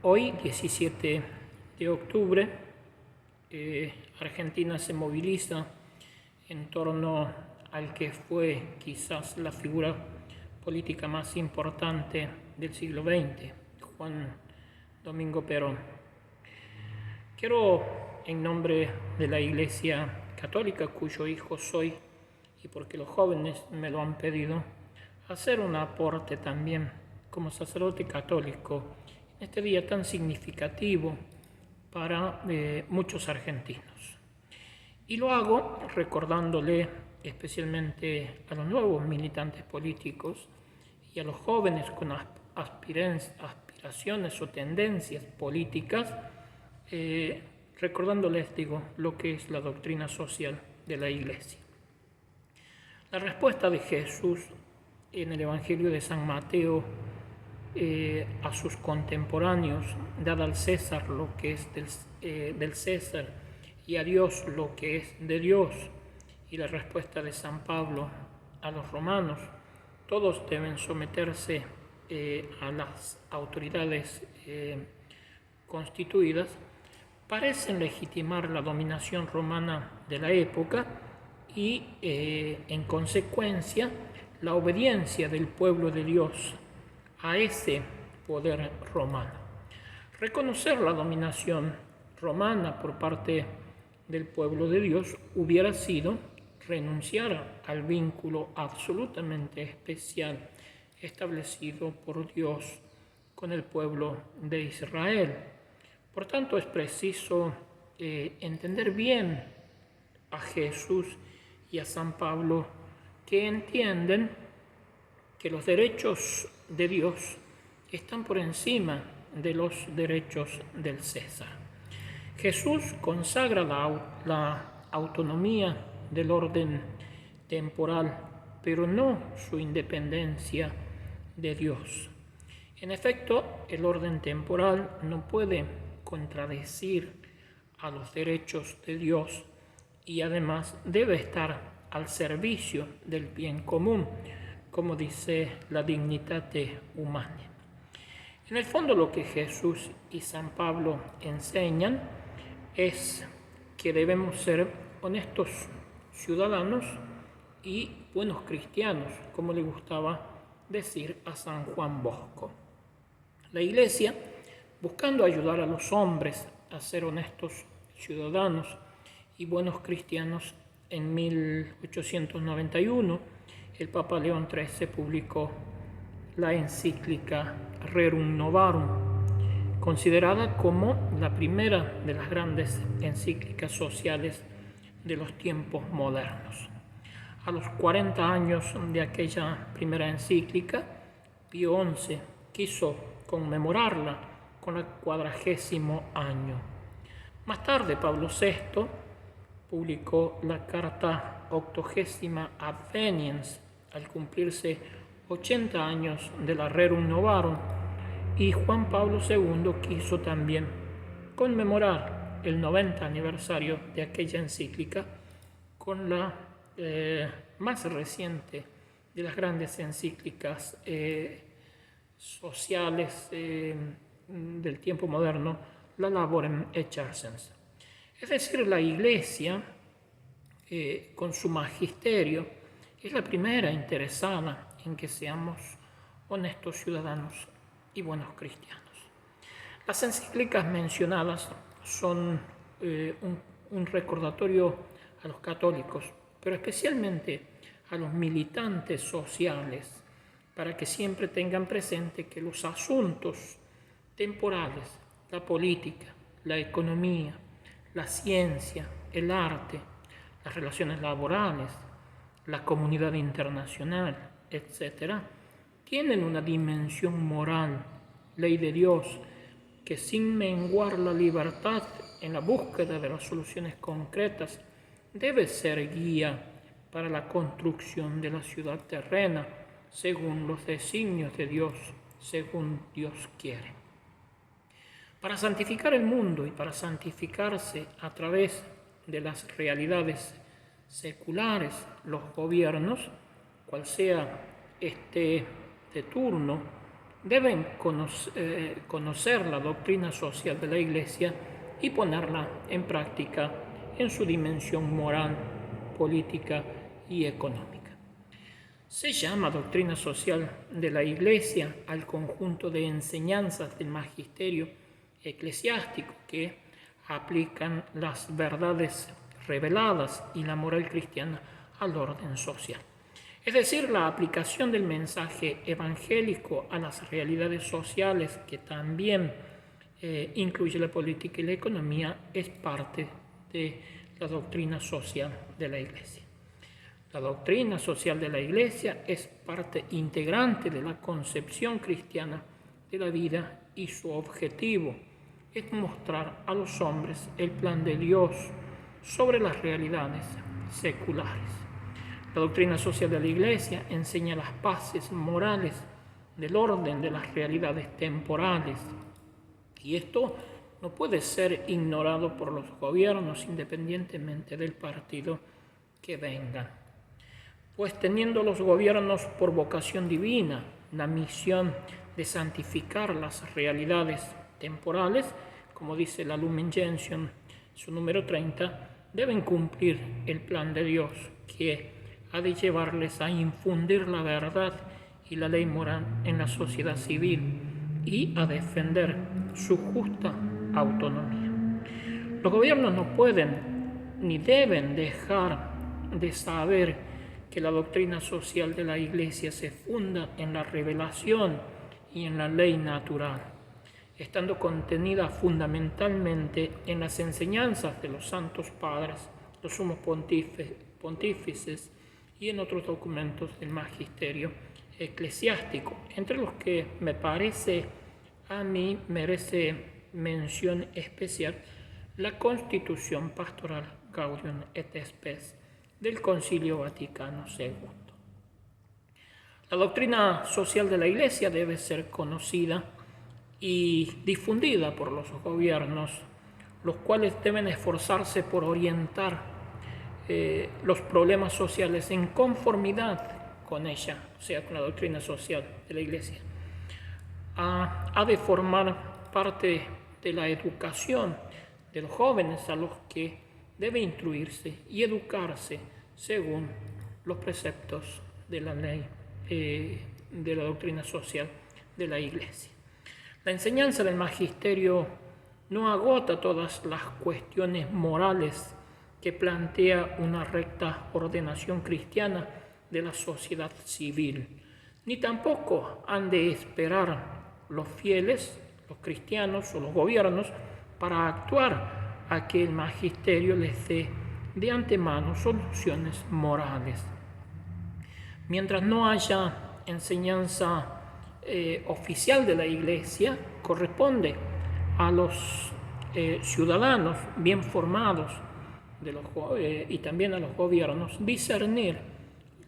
Hoy, 17 de octubre, Argentina se moviliza en torno al que fue quizás la figura política más importante del siglo XX, Juan Domingo Perón. Quiero, en nombre de la Iglesia Católica, cuyo hijo soy, y porque los jóvenes me lo han pedido, hacer un aporte también como sacerdote católico en este día tan significativo para muchos argentinos. Y lo hago recordándole especialmente a los nuevos militantes políticos y a los jóvenes con aspiraciones o tendencias políticas, recordándoles, lo que es la doctrina social de la Iglesia. La respuesta de Jesús en el Evangelio de San Mateo a sus contemporáneos, dada al César lo que es del César y a Dios lo que es de Dios, y la respuesta de San Pablo a los romanos, todos deben someterse a las autoridades constituidas, parecen legitimar la dominación romana de la época y, en consecuencia, la obediencia del pueblo de Dios a ese poder romano. Reconocer la dominación romana por parte del pueblo de Dios hubiera sido renunciar al vínculo absolutamente especial establecido por Dios con el pueblo de Israel. Por tanto, es preciso entender bien a Jesús y a San Pablo, que entienden que los derechos de Dios están por encima de los derechos del César. Jesús consagra la autonomía del orden temporal, pero no su independencia de Dios. En efecto, el orden temporal no puede contradecir a los derechos de Dios y además debe estar al servicio del bien común, como dice la Dignitate Humanae. En el fondo, lo que Jesús y San Pablo enseñan es que debemos ser honestos ciudadanos y buenos cristianos, como le gustaba decir a San Juan Bosco. La Iglesia, buscando ayudar a los hombres a ser honestos ciudadanos y buenos cristianos, en 1891 el Papa León XIII publicó la encíclica Rerum Novarum, considerada como la primera de las grandes encíclicas sociales de los tiempos modernos. A los 40 años de aquella primera encíclica, Pío XI quiso conmemorarla con el 40º año. Más tarde, Pablo VI publicó la Carta 80 Adveniens al cumplirse 80 años de la Rerum Novarum, y Juan Pablo II quiso también conmemorar el 90 aniversario de aquella encíclica con la más reciente de las grandes encíclicas sociales del tiempo moderno, la Laborem Exercens. Es decir, la Iglesia, con su magisterio, es la primera interesada en que seamos honestos ciudadanos y buenos cristianos. Las encíclicas mencionadas son un recordatorio a los católicos, pero especialmente a los militantes sociales, para que siempre tengan presente que los asuntos temporales, la política, la economía, la ciencia, el arte, las relaciones laborales, la comunidad internacional, etc., tienen una dimensión moral, ley de Dios, que sin menguar la libertad en la búsqueda de las soluciones concretas, debe ser guía para la construcción de la ciudad terrena, según los designios de Dios, según Dios quiere. Para santificar el mundo y para santificarse a través de las realidades seculares, los gobiernos, cual sea este de turno, deben conocer la doctrina social de la Iglesia y ponerla en práctica en su dimensión moral, política y económica. Se llama doctrina social de la Iglesia al conjunto de enseñanzas del magisterio eclesiástico que aplican las verdades reveladas y la moral cristiana al orden social. Es decir, la aplicación del mensaje evangélico a las realidades sociales, que también incluye la política y la economía, es parte de la doctrina social de la Iglesia. La doctrina social de la Iglesia es parte integrante de la concepción cristiana de la vida y su objetivo es mostrar a los hombres el plan de Dios sobre las realidades seculares. La doctrina social de la Iglesia enseña las bases morales del orden de las realidades temporales y esto no puede ser ignorado por los gobiernos independientemente del partido que vengan. Pues teniendo los gobiernos por vocación divina la misión de santificar las realidades temporales, como dice la Lumen Gentium, su número 30, deben cumplir el plan de Dios, que ha de llevarles a infundir la verdad y la ley moral en la sociedad civil y a defender su justa autonomía. Los gobiernos no pueden ni deben dejar de saber que la doctrina social de la Iglesia se funda en la revelación y en la ley natural, estando contenida fundamentalmente en las enseñanzas de los santos padres, los sumos pontífices y en otros documentos del magisterio eclesiástico, entre los que a mí merece mención especial la Constitución Pastoral Gaudium et Spes del Concilio Vaticano II. La doctrina social de la Iglesia debe ser conocida y difundida por los gobiernos, los cuales deben esforzarse por orientar los problemas sociales en conformidad con ella, o sea, con la doctrina social de la Iglesia. Ha de formar parte de la educación de los jóvenes a los que debe instruirse y educarse según los preceptos de la ley de la doctrina social de la Iglesia. La enseñanza del magisterio no agota todas las cuestiones morales que plantea una recta ordenación cristiana de la sociedad civil, ni tampoco han de esperar los fieles, los cristianos o los gobiernos para actuar a que el magisterio les dé de antemano soluciones morales. Mientras no haya enseñanza oficial de la Iglesia, corresponde a los ciudadanos bien formados y también a los gobiernos discernir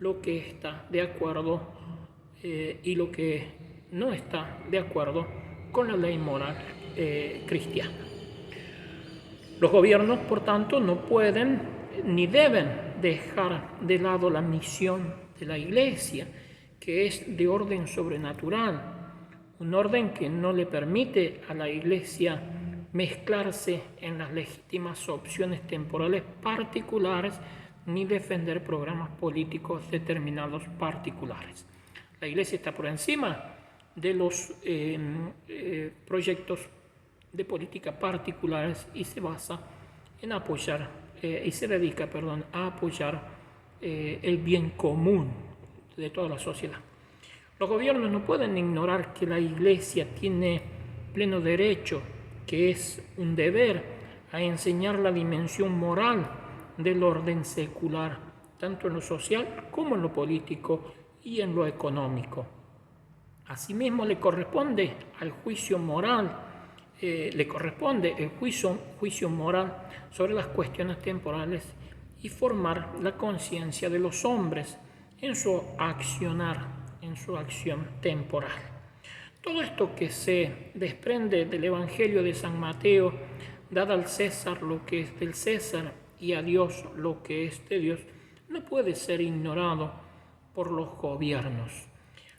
lo que está de acuerdo y lo que no está de acuerdo con la ley moral cristiana. Los gobiernos, por tanto, no pueden ni deben dejar de lado la misión de la Iglesia, que es de orden sobrenatural, un orden que no le permite a la Iglesia mezclarse en las legítimas opciones temporales particulares ni defender programas políticos determinados particulares. La Iglesia está por encima de los proyectos de política particulares y se basa en apoyar se dedica a apoyar el bien común de toda la sociedad. Los gobiernos no pueden ignorar que la Iglesia tiene pleno derecho, que es un deber, a enseñar la dimensión moral del orden secular, tanto en lo social como en lo político y en lo económico. Asimismo, le corresponde el juicio moral sobre las cuestiones temporales y formar la conciencia de los hombres en su acción temporal. Todo esto que se desprende del Evangelio de San Mateo, dad al César lo que es del César y a Dios lo que es de Dios, no puede ser ignorado por los gobiernos.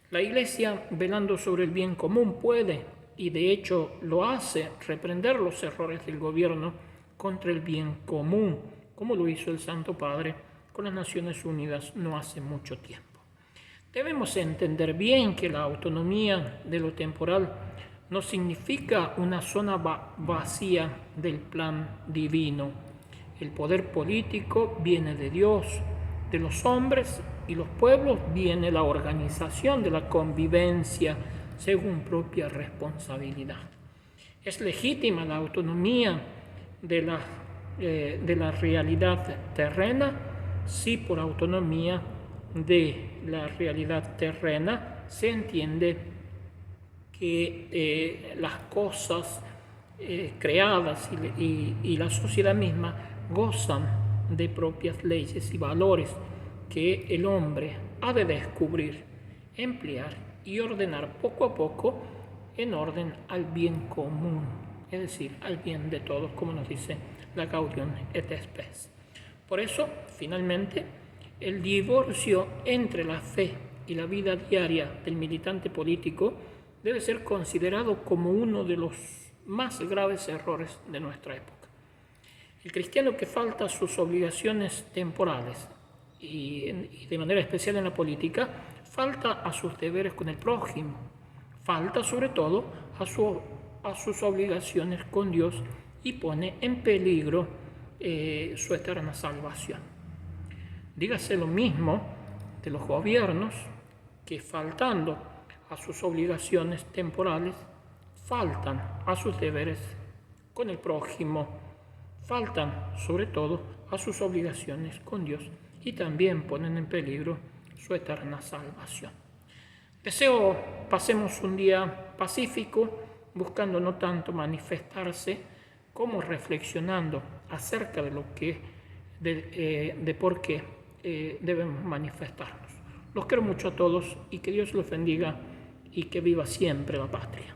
La Iglesia, velando sobre el bien común, puede, y de hecho lo hace, reprender los errores del gobierno contra el bien común, como lo hizo el Santo Padre con las Naciones Unidas no hace mucho tiempo. Debemos entender bien que la autonomía de lo temporal no significa una zona vacía del plan divino. El poder político viene de Dios, de los hombres y los pueblos viene la organización de la convivencia según propia responsabilidad. Es legítima la autonomía de la realidad terrena si por autonomía de la realidad terrena se entiende que las cosas creadas y la sociedad misma gozan de propias leyes y valores que el hombre ha de descubrir, emplear y ordenar poco a poco en orden al bien común, es decir, al bien de todos, como nos dice la Gaudium et Spes. Por eso, finalmente, el divorcio entre la fe y la vida diaria del militante político debe ser considerado como uno de los más graves errores de nuestra época. El cristiano que falta a sus obligaciones temporales y de manera especial en la política, falta a sus deberes con el prójimo, falta sobre todo a sus obligaciones con Dios y pone en peligro su eterna salvación. Dígase lo mismo de los gobiernos que faltando a sus obligaciones temporales, faltan a sus deberes con el prójimo, faltan sobre todo a sus obligaciones con Dios y también ponen en peligro su eterna salvación. Deseo pasemos un día pacífico, buscando no tanto manifestarse como reflexionando acerca de lo que, de por qué debemos manifestarnos. Los quiero mucho a todos y que Dios los bendiga y que viva siempre la patria.